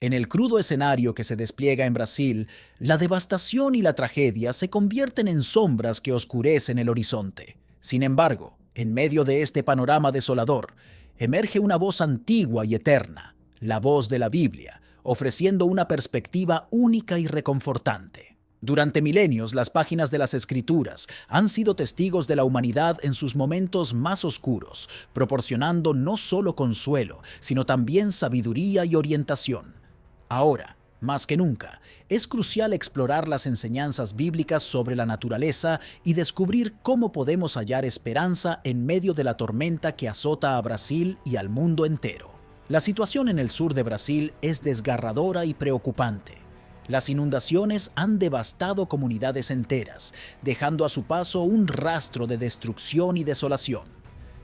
En el crudo escenario que se despliega en Brasil, la devastación y la tragedia se convierten en sombras que oscurecen el horizonte. Sin embargo, en medio de este panorama desolador, emerge una voz antigua y eterna, la voz de la Biblia, ofreciendo una perspectiva única y reconfortante. Durante milenios, las páginas de las Escrituras han sido testigos de la humanidad en sus momentos más oscuros, proporcionando no solo consuelo, sino también sabiduría y orientación. Ahora, más que nunca, es crucial explorar las enseñanzas bíblicas sobre la naturaleza y descubrir cómo podemos hallar esperanza en medio de la tormenta que azota a Brasil y al mundo entero. La situación en el sur de Brasil es desgarradora y preocupante. Las inundaciones han devastado comunidades enteras, dejando a su paso un rastro de destrucción y desolación.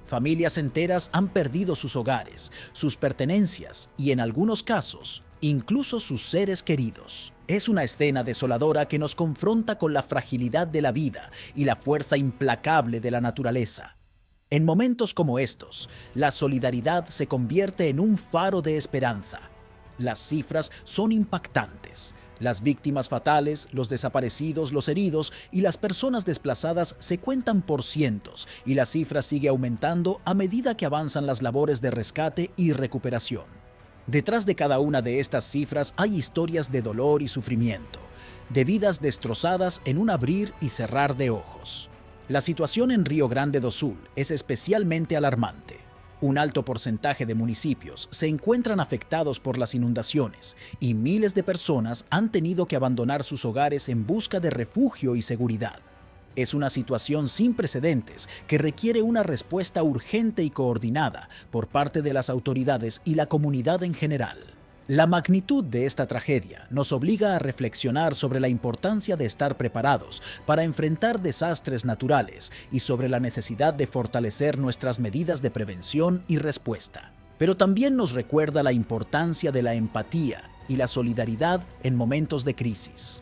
Familias enteras han perdido sus hogares, sus pertenencias y, en algunos casos, incluso sus seres queridos. Es una escena desoladora que nos confronta con la fragilidad de la vida y la fuerza implacable de la naturaleza. En momentos como estos, la solidaridad se convierte en un faro de esperanza. Las cifras son impactantes. Las víctimas fatales, los desaparecidos, los heridos y las personas desplazadas se cuentan por cientos, y la cifra sigue aumentando a medida que avanzan las labores de rescate y recuperación. Detrás de cada una de estas cifras hay historias de dolor y sufrimiento, de vidas destrozadas en un abrir y cerrar de ojos. La situación en Río Grande do Sul es especialmente alarmante. Un alto porcentaje de municipios se encuentran afectados por las inundaciones y miles de personas han tenido que abandonar sus hogares en busca de refugio y seguridad. Es una situación sin precedentes que requiere una respuesta urgente y coordinada por parte de las autoridades y la comunidad en general. La magnitud de esta tragedia nos obliga a reflexionar sobre la importancia de estar preparados para enfrentar desastres naturales y sobre la necesidad de fortalecer nuestras medidas de prevención y respuesta. Pero también nos recuerda la importancia de la empatía y la solidaridad en momentos de crisis,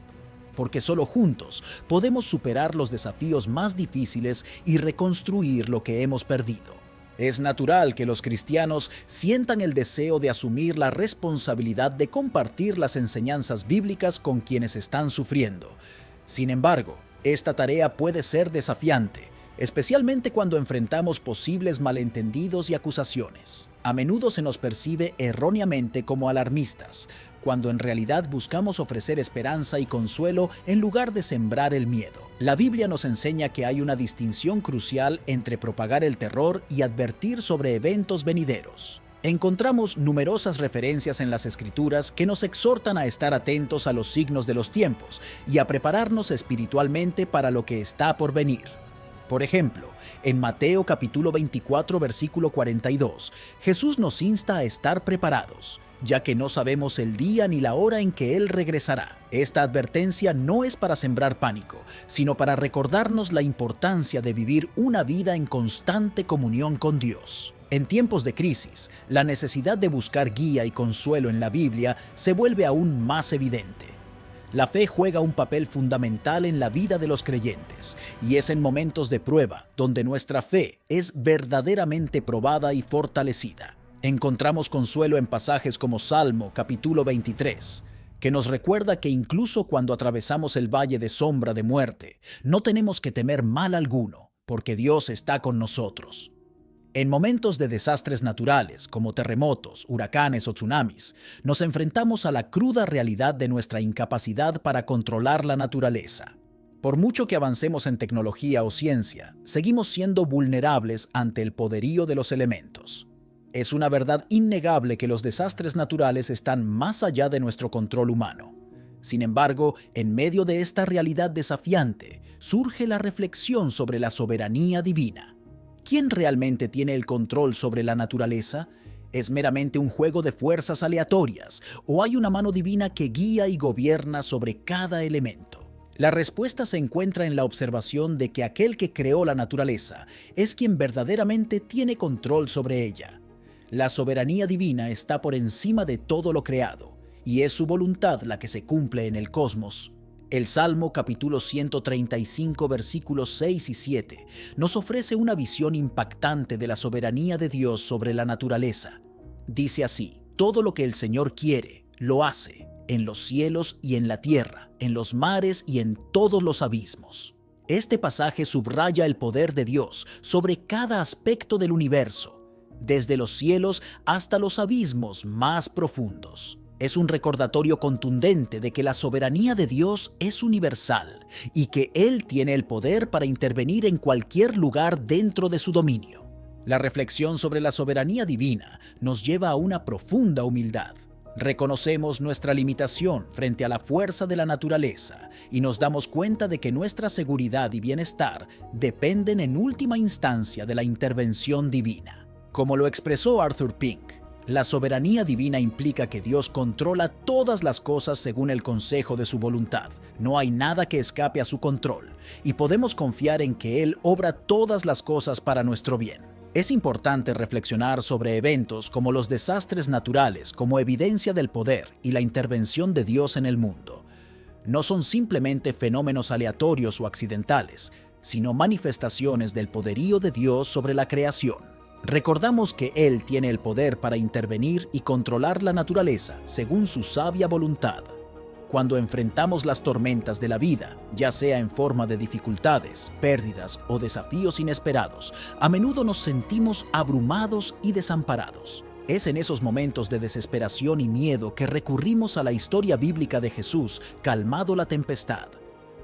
porque solo juntos podemos superar los desafíos más difíciles y reconstruir lo que hemos perdido. Es natural que los cristianos sientan el deseo de asumir la responsabilidad de compartir las enseñanzas bíblicas con quienes están sufriendo. Sin embargo, esta tarea puede ser desafiante, especialmente cuando enfrentamos posibles malentendidos y acusaciones. A menudo se nos percibe erróneamente como alarmistas, cuando en realidad buscamos ofrecer esperanza y consuelo en lugar de sembrar el miedo. La Biblia nos enseña que hay una distinción crucial entre propagar el terror y advertir sobre eventos venideros. Encontramos numerosas referencias en las Escrituras que nos exhortan a estar atentos a los signos de los tiempos y a prepararnos espiritualmente para lo que está por venir. Por ejemplo, en Mateo capítulo 24, versículo 42, Jesús nos insta a estar preparados, ya que no sabemos el día ni la hora en que Él regresará. Esta advertencia no es para sembrar pánico, sino para recordarnos la importancia de vivir una vida en constante comunión con Dios. En tiempos de crisis, la necesidad de buscar guía y consuelo en la Biblia se vuelve aún más evidente. La fe juega un papel fundamental en la vida de los creyentes, y es en momentos de prueba donde nuestra fe es verdaderamente probada y fortalecida. Encontramos consuelo en pasajes como Salmo capítulo 23, que nos recuerda que incluso cuando atravesamos el valle de sombra de muerte, no tenemos que temer mal alguno, porque Dios está con nosotros. En momentos de desastres naturales, como terremotos, huracanes o tsunamis, nos enfrentamos a la cruda realidad de nuestra incapacidad para controlar la naturaleza. Por mucho que avancemos en tecnología o ciencia, seguimos siendo vulnerables ante el poderío de los elementos. Es una verdad innegable que los desastres naturales están más allá de nuestro control humano. Sin embargo, en medio de esta realidad desafiante, surge la reflexión sobre la soberanía divina. ¿Quién realmente tiene el control sobre la naturaleza? ¿Es meramente un juego de fuerzas aleatorias o hay una mano divina que guía y gobierna sobre cada elemento? La respuesta se encuentra en la observación de que aquel que creó la naturaleza es quien verdaderamente tiene control sobre ella. La soberanía divina está por encima de todo lo creado, y es su voluntad la que se cumple en el cosmos. El Salmo capítulo 135 versículos 6 y 7 nos ofrece una visión impactante de la soberanía de Dios sobre la naturaleza. Dice así: todo lo que el Señor quiere, Lo hace en los cielos y en la tierra, en los mares y en todos los abismos. Este pasaje subraya el poder de Dios sobre cada aspecto del universo, desde los cielos hasta los abismos más profundos. Es un recordatorio contundente de que la soberanía de Dios es universal y que Él tiene el poder para intervenir en cualquier lugar dentro de su dominio. La reflexión sobre la soberanía divina nos lleva a una profunda humildad. Reconocemos nuestra limitación frente a la fuerza de la naturaleza y nos damos cuenta de que nuestra seguridad y bienestar dependen en última instancia de la intervención divina. Como lo expresó Arthur Pink, la soberanía divina implica que Dios controla todas las cosas según el consejo de su voluntad. No hay nada que escape a su control y podemos confiar en que Él obra todas las cosas para nuestro bien. Es importante reflexionar sobre eventos como los desastres naturales como evidencia del poder y la intervención de Dios en el mundo. No son simplemente fenómenos aleatorios o accidentales, sino manifestaciones del poderío de Dios sobre la creación. Recordamos que Él tiene el poder para intervenir y controlar la naturaleza según su sabia voluntad. Cuando enfrentamos las tormentas de la vida, ya sea en forma de dificultades, pérdidas o desafíos inesperados, a menudo nos sentimos abrumados y desamparados. Es en esos momentos de desesperación y miedo que recurrimos a la historia bíblica de Jesús calmado la tempestad,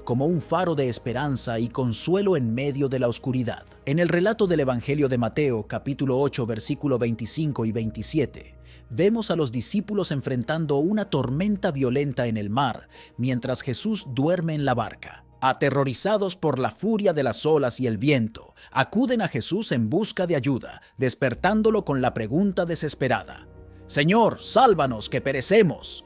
como un faro de esperanza y consuelo en medio de la oscuridad. En el relato del Evangelio de Mateo, capítulo 8, versículo 25 y 27, vemos a los discípulos enfrentando una tormenta violenta en el mar, mientras Jesús duerme en la barca. Aterrorizados por la furia de las olas y el viento, acuden a Jesús en busca de ayuda, despertándolo con la pregunta desesperada: «Señor, sálvanos, que perecemos».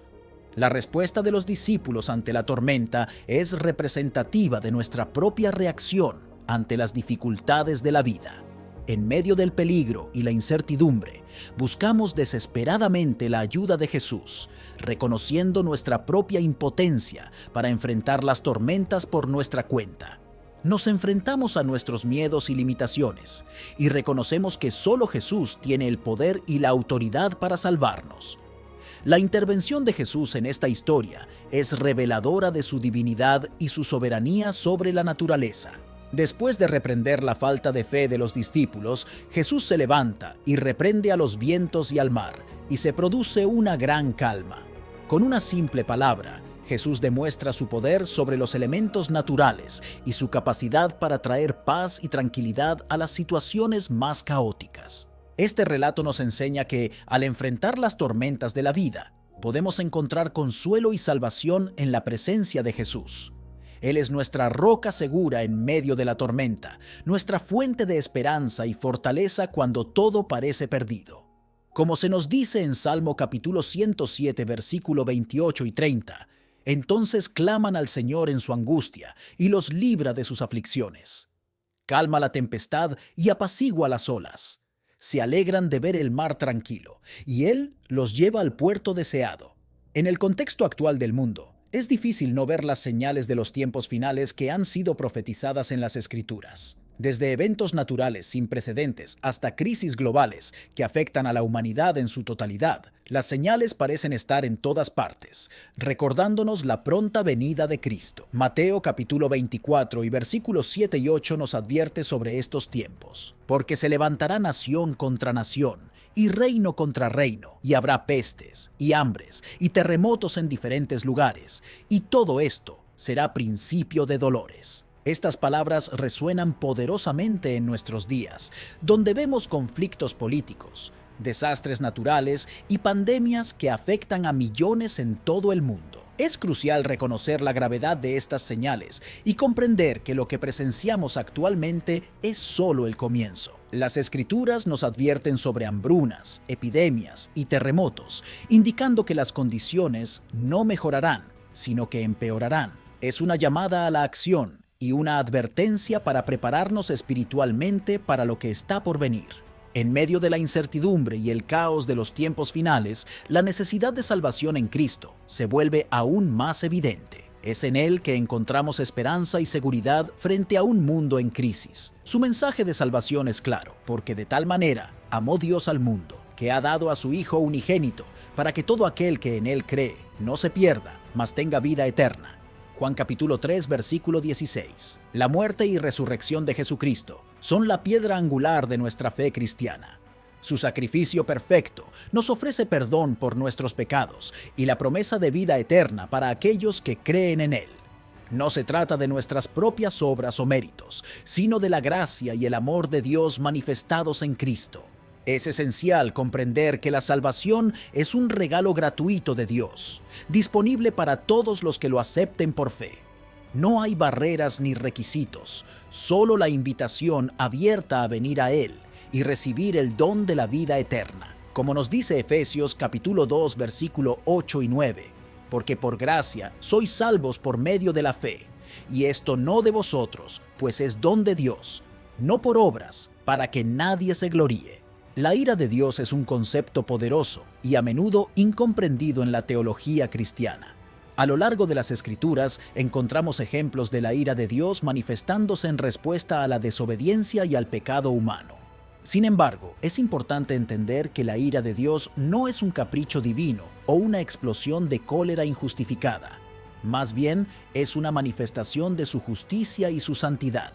La respuesta de los discípulos ante la tormenta es representativa de nuestra propia reacción ante las dificultades de la vida. En medio del peligro y la incertidumbre, buscamos desesperadamente la ayuda de Jesús, reconociendo nuestra propia impotencia para enfrentar las tormentas por nuestra cuenta. Nos enfrentamos a nuestros miedos y limitaciones y reconocemos que solo Jesús tiene el poder y la autoridad para salvarnos. La intervención de Jesús en esta historia es reveladora de su divinidad y su soberanía sobre la naturaleza. Después de reprender la falta de fe de los discípulos, Jesús se levanta y reprende a los vientos y al mar, y se produce una gran calma. Con una simple palabra, Jesús demuestra su poder sobre los elementos naturales y su capacidad para traer paz y tranquilidad a las situaciones más caóticas. Este relato nos enseña que, al enfrentar las tormentas de la vida, podemos encontrar consuelo y salvación en la presencia de Jesús. Él es nuestra roca segura en medio de la tormenta, nuestra fuente de esperanza y fortaleza cuando todo parece perdido. Como se nos dice en Salmo capítulo 107, versículo 28 y 30, entonces claman al Señor en su angustia y los libra de sus aflicciones. Calma la tempestad y apacigua las olas. Se alegran de ver el mar tranquilo, y Él los lleva al puerto deseado. En el contexto actual del mundo, es difícil no ver las señales de los tiempos finales que han sido profetizadas en las Escrituras. Desde eventos naturales sin precedentes hasta crisis globales que afectan a la humanidad en su totalidad, las señales parecen estar en todas partes, recordándonos la pronta venida de Cristo. Mateo capítulo 24 y versículos 7 y 8 nos advierte sobre estos tiempos. Porque se levantará nación contra nación, y reino contra reino, y habrá pestes, y hambres, y terremotos en diferentes lugares, y todo esto será principio de dolores. Estas palabras resuenan poderosamente en nuestros días, donde vemos conflictos políticos, desastres naturales y pandemias que afectan a millones en todo el mundo. Es crucial reconocer la gravedad de estas señales y comprender que lo que presenciamos actualmente es solo el comienzo. Las Escrituras nos advierten sobre hambrunas, epidemias y terremotos, indicando que las condiciones no mejorarán, sino que empeorarán. Es una llamada a la acción y una advertencia para prepararnos espiritualmente para lo que está por venir. En medio de la incertidumbre y el caos de los tiempos finales, la necesidad de salvación en Cristo se vuelve aún más evidente. Es en Él que encontramos esperanza y seguridad frente a un mundo en crisis. Su mensaje de salvación es claro, porque de tal manera amó Dios al mundo, que ha dado a su Hijo unigénito, para que todo aquel que en Él cree no se pierda, mas tenga vida eterna. Juan capítulo 3, versículo 16. La muerte y resurrección de Jesucristo son la piedra angular de nuestra fe cristiana. Su sacrificio perfecto nos ofrece perdón por nuestros pecados y la promesa de vida eterna para aquellos que creen en Él. No se trata de nuestras propias obras o méritos, sino de la gracia y el amor de Dios manifestados en Cristo. Es esencial comprender que la salvación es un regalo gratuito de Dios, disponible para todos los que lo acepten por fe. No hay barreras ni requisitos, solo la invitación abierta a venir a Él y recibir el don de la vida eterna. Como nos dice Efesios capítulo 2, versículo 8 y 9, porque por gracia sois salvos por medio de la fe, y esto no de vosotros, pues es don de Dios, no por obras, para que nadie se gloríe. La ira de Dios es un concepto poderoso y a menudo incomprendido en la teología cristiana. A lo largo de las Escrituras encontramos ejemplos de la ira de Dios manifestándose en respuesta a la desobediencia y al pecado humano. Sin embargo, es importante entender que la ira de Dios no es un capricho divino o una explosión de cólera injustificada. Más bien, es una manifestación de su justicia y su santidad.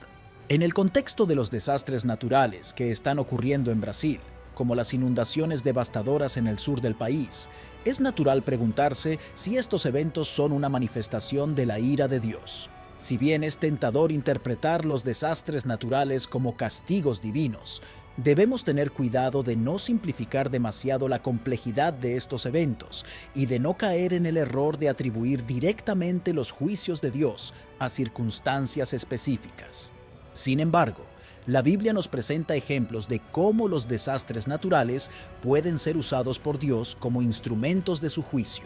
En el contexto de los desastres naturales que están ocurriendo en Brasil, como las inundaciones devastadoras en el sur del país, es natural preguntarse si estos eventos son una manifestación de la ira de Dios. Si bien es tentador interpretar los desastres naturales como castigos divinos, debemos tener cuidado de no simplificar demasiado la complejidad de estos eventos y de no caer en el error de atribuir directamente los juicios de Dios a circunstancias específicas. Sin embargo, la Biblia nos presenta ejemplos de cómo los desastres naturales pueden ser usados por Dios como instrumentos de su juicio.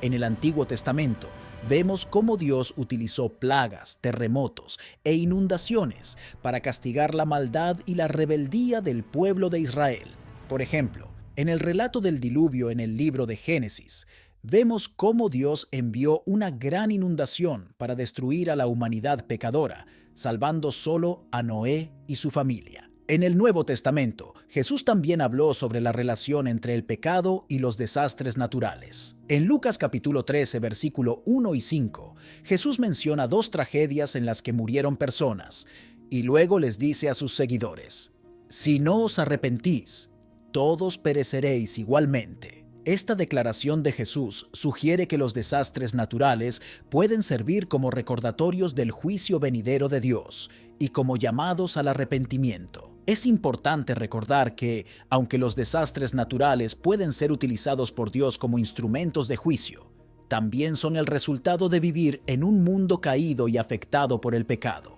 En el Antiguo Testamento, vemos cómo Dios utilizó plagas, terremotos e inundaciones para castigar la maldad y la rebeldía del pueblo de Israel. Por ejemplo, en el relato del diluvio en el libro de Génesis, vemos cómo Dios envió una gran inundación para destruir a la humanidad pecadora, salvando solo a Noé y su familia. En el Nuevo Testamento, Jesús también habló sobre la relación entre el pecado y los desastres naturales. En Lucas capítulo 13, versículo 1 y 5, Jesús menciona dos tragedias en las que murieron personas, y luego les dice a sus seguidores: «Si no os arrepentís, todos pereceréis igualmente». Esta declaración de Jesús sugiere que los desastres naturales pueden servir como recordatorios del juicio venidero de Dios y como llamados al arrepentimiento. Es importante recordar que, aunque los desastres naturales pueden ser utilizados por Dios como instrumentos de juicio, también son el resultado de vivir en un mundo caído y afectado por el pecado.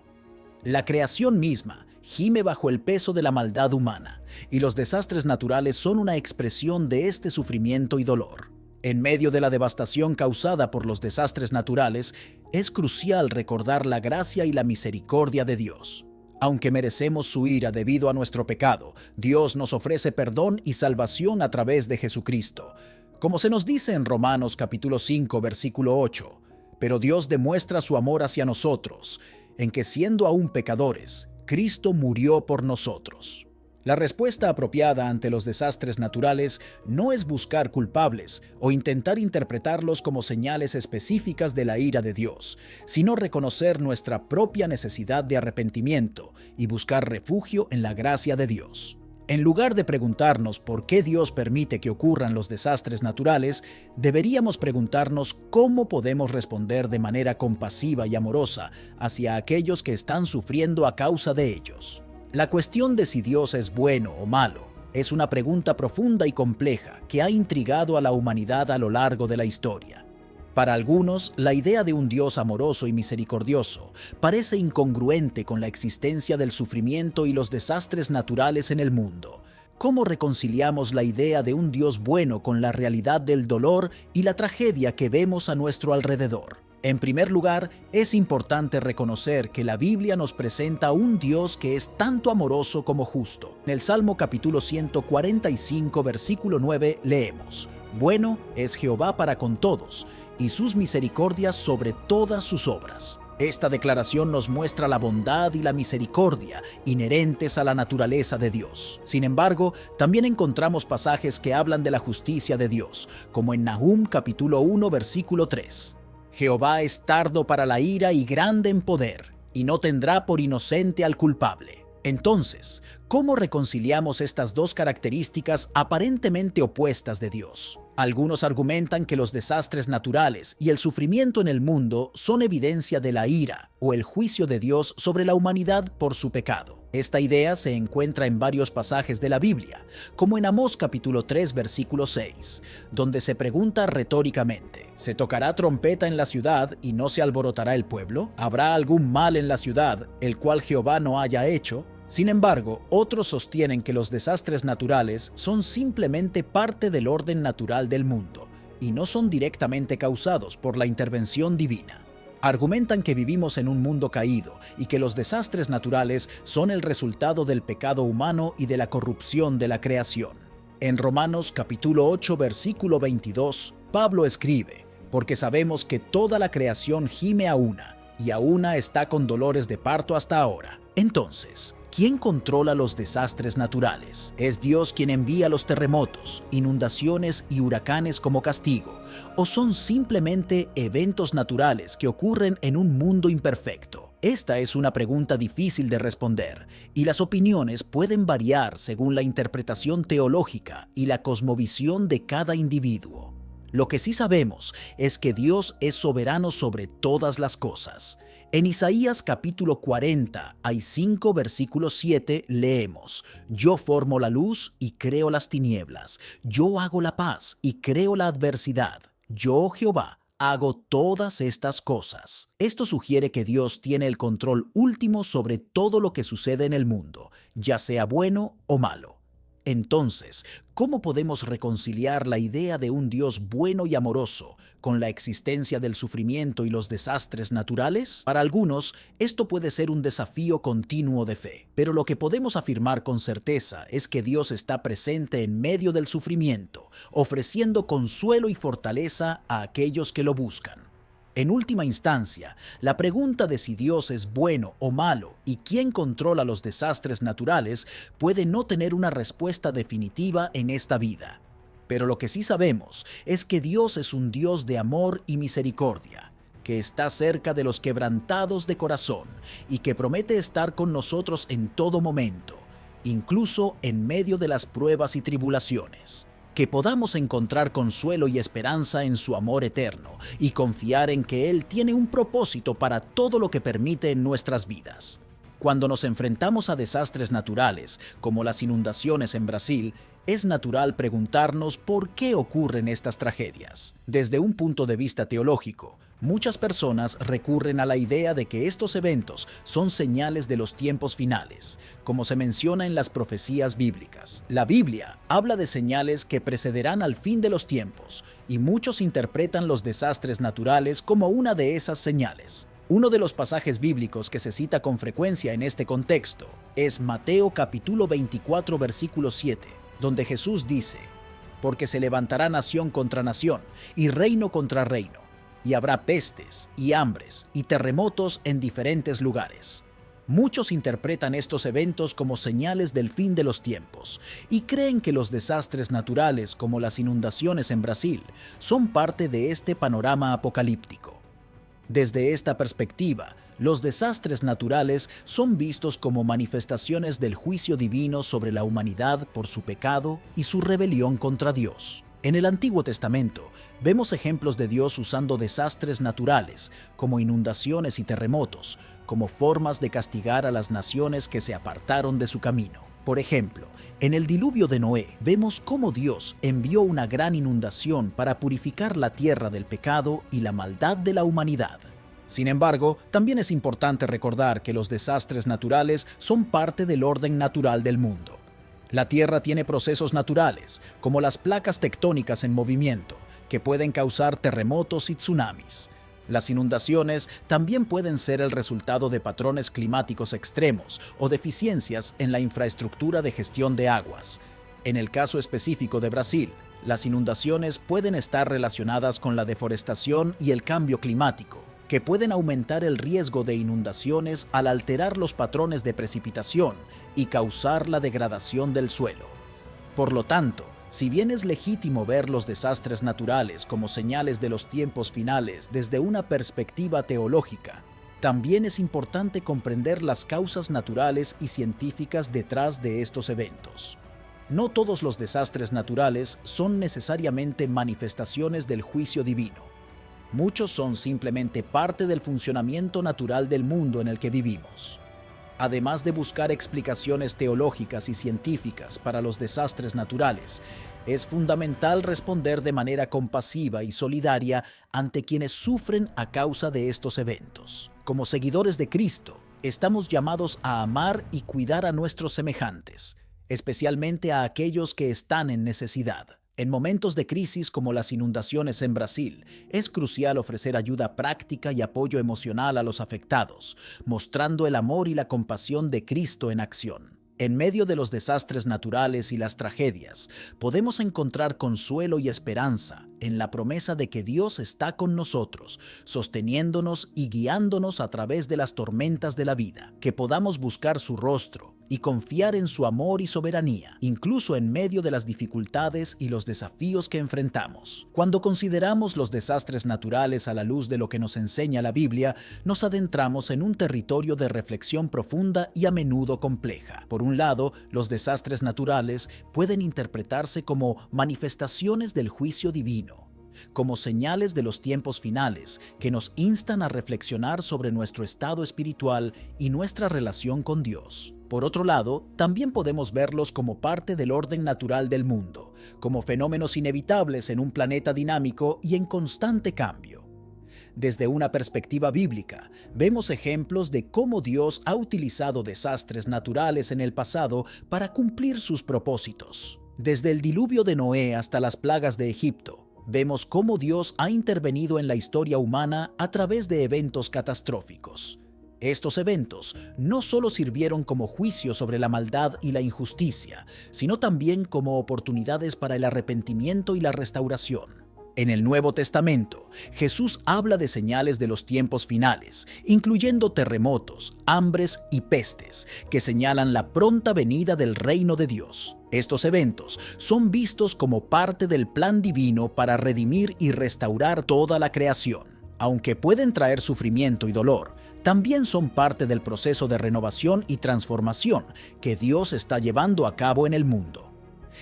La creación misma gime bajo el peso de la maldad humana, y los desastres naturales son una expresión de este sufrimiento y dolor. En medio de la devastación causada por los desastres naturales, es crucial recordar la gracia y la misericordia de Dios. Aunque merecemos su ira debido a nuestro pecado, Dios nos ofrece perdón y salvación a través de Jesucristo. Como se nos dice en Romanos capítulo 5, versículo 8, «Pero Dios demuestra su amor hacia nosotros, en que siendo aún pecadores, Cristo murió por nosotros». La respuesta apropiada ante los desastres naturales no es buscar culpables o intentar interpretarlos como señales específicas de la ira de Dios, sino reconocer nuestra propia necesidad de arrepentimiento y buscar refugio en la gracia de Dios. En lugar de preguntarnos por qué Dios permite que ocurran los desastres naturales, deberíamos preguntarnos cómo podemos responder de manera compasiva y amorosa hacia aquellos que están sufriendo a causa de ellos. La cuestión de si Dios es bueno o malo es una pregunta profunda y compleja que ha intrigado a la humanidad a lo largo de la historia. Para algunos, la idea de un Dios amoroso y misericordioso parece incongruente con la existencia del sufrimiento y los desastres naturales en el mundo. ¿Cómo reconciliamos la idea de un Dios bueno con la realidad del dolor y la tragedia que vemos a nuestro alrededor? En primer lugar, es importante reconocer que la Biblia nos presenta un Dios que es tanto amoroso como justo. En el Salmo capítulo 145, versículo 9, leemos: «Bueno es Jehová para con todos, y sus misericordias sobre todas sus obras». Esta declaración nos muestra la bondad y la misericordia inherentes a la naturaleza de Dios. Sin embargo, también encontramos pasajes que hablan de la justicia de Dios, como en Nahum capítulo 1 versículo 3. Jehová es tardo para la ira y grande en poder, y no tendrá por inocente al culpable. Entonces, ¿cómo reconciliamos estas dos características aparentemente opuestas de Dios? Algunos argumentan que los desastres naturales y el sufrimiento en el mundo son evidencia de la ira o el juicio de Dios sobre la humanidad por su pecado. Esta idea se encuentra en varios pasajes de la Biblia, como en Amós capítulo 3 versículo 6, donde se pregunta retóricamente: ¿se tocará trompeta en la ciudad y no se alborotará el pueblo? ¿Habrá algún mal en la ciudad, el cual Jehová no haya hecho? Sin embargo, otros sostienen que los desastres naturales son simplemente parte del orden natural del mundo y no son directamente causados por la intervención divina. Argumentan que vivimos en un mundo caído y que los desastres naturales son el resultado del pecado humano y de la corrupción de la creación. En Romanos capítulo 8 versículo 22, Pablo escribe: «Porque sabemos que toda la creación gime a una, y a una está con dolores de parto hasta ahora». Entonces, ¿quién controla los desastres naturales? ¿Es Dios quien envía los terremotos, inundaciones y huracanes como castigo? ¿O son simplemente eventos naturales que ocurren en un mundo imperfecto? Esta es una pregunta difícil de responder, y las opiniones pueden variar según la interpretación teológica y la cosmovisión de cada individuo. Lo que sí sabemos es que Dios es soberano sobre todas las cosas. En Isaías capítulo 40:5 versículo 7 leemos: «Yo formo la luz y creo las tinieblas. Yo hago la paz y creo la adversidad. Yo, Jehová, hago todas estas cosas». Esto sugiere que Dios tiene el control último sobre todo lo que sucede en el mundo, ya sea bueno o malo. Entonces, ¿cómo podemos reconciliar la idea de un Dios bueno y amoroso con la existencia del sufrimiento y los desastres naturales? Para algunos, esto puede ser un desafío continuo de fe, pero lo que podemos afirmar con certeza es que Dios está presente en medio del sufrimiento, ofreciendo consuelo y fortaleza a aquellos que lo buscan. En última instancia, la pregunta de si Dios es bueno o malo y quién controla los desastres naturales puede no tener una respuesta definitiva en esta vida. Pero lo que sí sabemos es que Dios es un Dios de amor y misericordia, que está cerca de los quebrantados de corazón y que promete estar con nosotros en todo momento, incluso en medio de las pruebas y tribulaciones. Que podamos encontrar consuelo y esperanza en su amor eterno y confiar en que Él tiene un propósito para todo lo que permite en nuestras vidas. Cuando nos enfrentamos a desastres naturales, como las inundaciones en Brasil, es natural preguntarnos por qué ocurren estas tragedias. Desde un punto de vista teológico, muchas personas recurren a la idea de que estos eventos son señales de los tiempos finales, como se menciona en las profecías bíblicas. La Biblia habla de señales que precederán al fin de los tiempos, y muchos interpretan los desastres naturales como una de esas señales. Uno de los pasajes bíblicos que se cita con frecuencia en este contexto es Mateo capítulo 24 versículo 7, donde Jesús dice: «Porque se levantará nación contra nación y reino contra reino, y habrá pestes y hambres y terremotos en diferentes lugares». Muchos interpretan estos eventos como señales del fin de los tiempos y creen que los desastres naturales, como las inundaciones en Brasil, son parte de este panorama apocalíptico. Desde esta perspectiva, los desastres naturales son vistos como manifestaciones del juicio divino sobre la humanidad por su pecado y su rebelión contra Dios. En el Antiguo Testamento, vemos ejemplos de Dios usando desastres naturales, como inundaciones y terremotos, como formas de castigar a las naciones que se apartaron de su camino. Por ejemplo, en el diluvio de Noé, vemos cómo Dios envió una gran inundación para purificar la tierra del pecado y la maldad de la humanidad. Sin embargo, también es importante recordar que los desastres naturales son parte del orden natural del mundo. La Tierra tiene procesos naturales, como las placas tectónicas en movimiento, que pueden causar terremotos y tsunamis. Las inundaciones también pueden ser el resultado de patrones climáticos extremos o deficiencias en la infraestructura de gestión de aguas. En el caso específico de Brasil, las inundaciones pueden estar relacionadas con la deforestación y el cambio climático, que pueden aumentar el riesgo de inundaciones al alterar los patrones de precipitación y causar la degradación del suelo. Por lo tanto, si bien es legítimo ver los desastres naturales como señales de los tiempos finales desde una perspectiva teológica, también es importante comprender las causas naturales y científicas detrás de estos eventos. No todos los desastres naturales son necesariamente manifestaciones del juicio divino. Muchos son simplemente parte del funcionamiento natural del mundo en el que vivimos. Además de buscar explicaciones teológicas y científicas para los desastres naturales, es fundamental responder de manera compasiva y solidaria ante quienes sufren a causa de estos eventos. Como seguidores de Cristo, estamos llamados a amar y cuidar a nuestros semejantes, especialmente a aquellos que están en necesidad. En momentos de crisis como las inundaciones en Brasil, es crucial ofrecer ayuda práctica y apoyo emocional a los afectados, mostrando el amor y la compasión de Cristo en acción. En medio de los desastres naturales y las tragedias, podemos encontrar consuelo y esperanza en la promesa de que Dios está con nosotros, sosteniéndonos y guiándonos a través de las tormentas de la vida, que podamos buscar su rostro y confiar en su amor y soberanía, incluso en medio de las dificultades y los desafíos que enfrentamos. Cuando consideramos los desastres naturales a la luz de lo que nos enseña la Biblia, nos adentramos en un territorio de reflexión profunda y a menudo compleja. Por un lado, los desastres naturales pueden interpretarse como manifestaciones del juicio divino, como señales de los tiempos finales que nos instan a reflexionar sobre nuestro estado espiritual y nuestra relación con Dios. Por otro lado, también podemos verlos como parte del orden natural del mundo, como fenómenos inevitables en un planeta dinámico y en constante cambio. Desde una perspectiva bíblica, vemos ejemplos de cómo Dios ha utilizado desastres naturales en el pasado para cumplir sus propósitos. Desde el diluvio de Noé hasta las plagas de Egipto, vemos cómo Dios ha intervenido en la historia humana a través de eventos catastróficos. Estos eventos no solo sirvieron como juicio sobre la maldad y la injusticia, sino también como oportunidades para el arrepentimiento y la restauración. En el Nuevo Testamento, Jesús habla de señales de los tiempos finales, incluyendo terremotos, hambres y pestes, que señalan la pronta venida del reino de Dios. Estos eventos son vistos como parte del plan divino para redimir y restaurar toda la creación. Aunque pueden traer sufrimiento y dolor, también son parte del proceso de renovación y transformación que Dios está llevando a cabo en el mundo.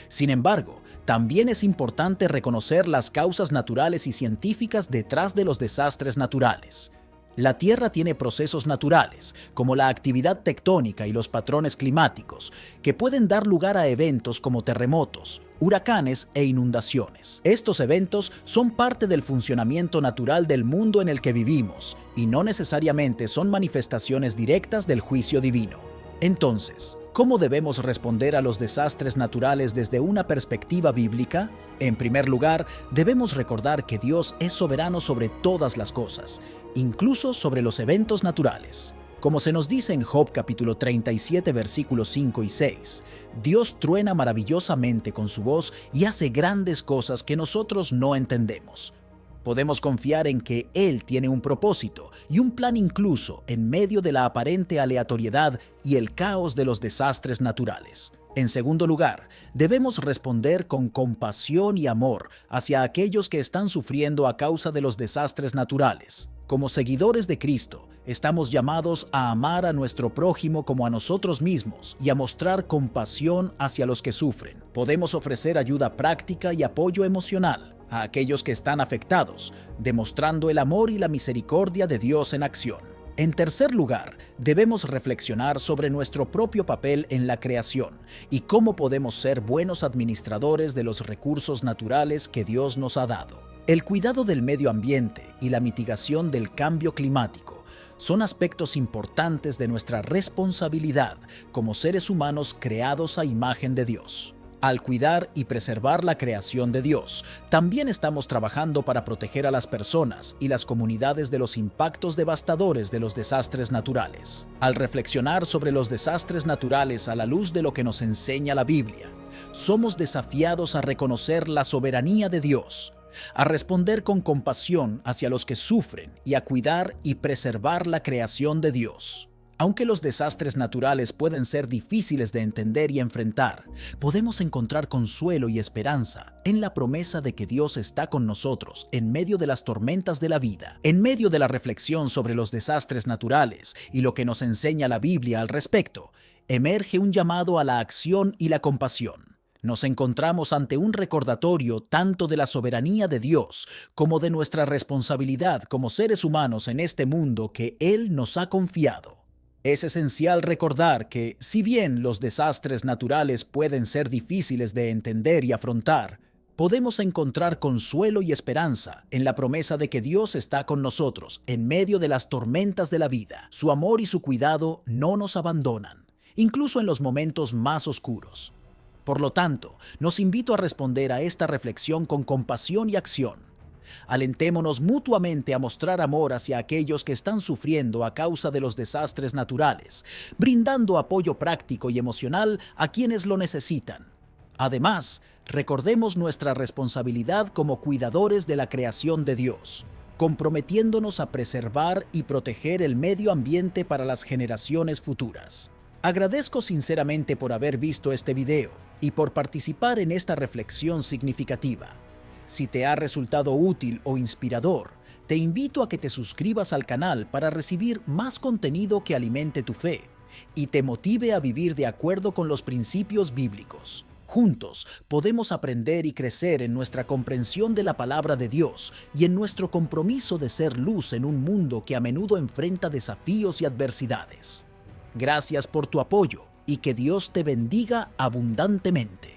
Sin embargo, también es importante reconocer las causas naturales y científicas detrás de los desastres naturales. La Tierra tiene procesos naturales, como la actividad tectónica y los patrones climáticos, que pueden dar lugar a eventos como terremotos, huracanes e inundaciones. Estos eventos son parte del funcionamiento natural del mundo en el que vivimos, y no necesariamente son manifestaciones directas del juicio divino. Entonces, ¿cómo debemos responder a los desastres naturales desde una perspectiva bíblica? En primer lugar, debemos recordar que Dios es soberano sobre todas las cosas, incluso sobre los eventos naturales. Como se nos dice en Job capítulo 37 versículos 5 y 6, Dios truena maravillosamente con su voz y hace grandes cosas que nosotros no entendemos. Podemos confiar en que Él tiene un propósito y un plan incluso en medio de la aparente aleatoriedad y el caos de los desastres naturales. En segundo lugar, debemos responder con compasión y amor hacia aquellos que están sufriendo a causa de los desastres naturales. Como seguidores de Cristo, estamos llamados a amar a nuestro prójimo como a nosotros mismos y a mostrar compasión hacia los que sufren. Podemos ofrecer ayuda práctica y apoyo emocional a aquellos que están afectados, demostrando el amor y la misericordia de Dios en acción. En tercer lugar, debemos reflexionar sobre nuestro propio papel en la creación y cómo podemos ser buenos administradores de los recursos naturales que Dios nos ha dado. El cuidado del medio ambiente y la mitigación del cambio climático son aspectos importantes de nuestra responsabilidad como seres humanos creados a imagen de Dios. Al cuidar y preservar la creación de Dios, también estamos trabajando para proteger a las personas y las comunidades de los impactos devastadores de los desastres naturales. Al reflexionar sobre los desastres naturales a la luz de lo que nos enseña la Biblia, somos desafiados a reconocer la soberanía de Dios, a responder con compasión hacia los que sufren y a cuidar y preservar la creación de Dios. Aunque los desastres naturales pueden ser difíciles de entender y enfrentar, podemos encontrar consuelo y esperanza en la promesa de que Dios está con nosotros en medio de las tormentas de la vida. En medio de la reflexión sobre los desastres naturales y lo que nos enseña la Biblia al respecto, emerge un llamado a la acción y la compasión. Nos encontramos ante un recordatorio tanto de la soberanía de Dios como de nuestra responsabilidad como seres humanos en este mundo que Él nos ha confiado. Es esencial recordar que, si bien los desastres naturales pueden ser difíciles de entender y afrontar, podemos encontrar consuelo y esperanza en la promesa de que Dios está con nosotros en medio de las tormentas de la vida. Su amor y su cuidado no nos abandonan, incluso en los momentos más oscuros. Por lo tanto, nos invito a responder a esta reflexión con compasión y acción. Alentémonos mutuamente a mostrar amor hacia aquellos que están sufriendo a causa de los desastres naturales, brindando apoyo práctico y emocional a quienes lo necesitan. Además, recordemos nuestra responsabilidad como cuidadores de la creación de Dios, comprometiéndonos a preservar y proteger el medio ambiente para las generaciones futuras. Agradezco sinceramente por haber visto este video y por participar en esta reflexión significativa. Si te ha resultado útil o inspirador, te invito a que te suscribas al canal para recibir más contenido que alimente tu fe y te motive a vivir de acuerdo con los principios bíblicos. Juntos podemos aprender y crecer en nuestra comprensión de la palabra de Dios y en nuestro compromiso de ser luz en un mundo que a menudo enfrenta desafíos y adversidades. Gracias por tu apoyo y que Dios te bendiga abundantemente.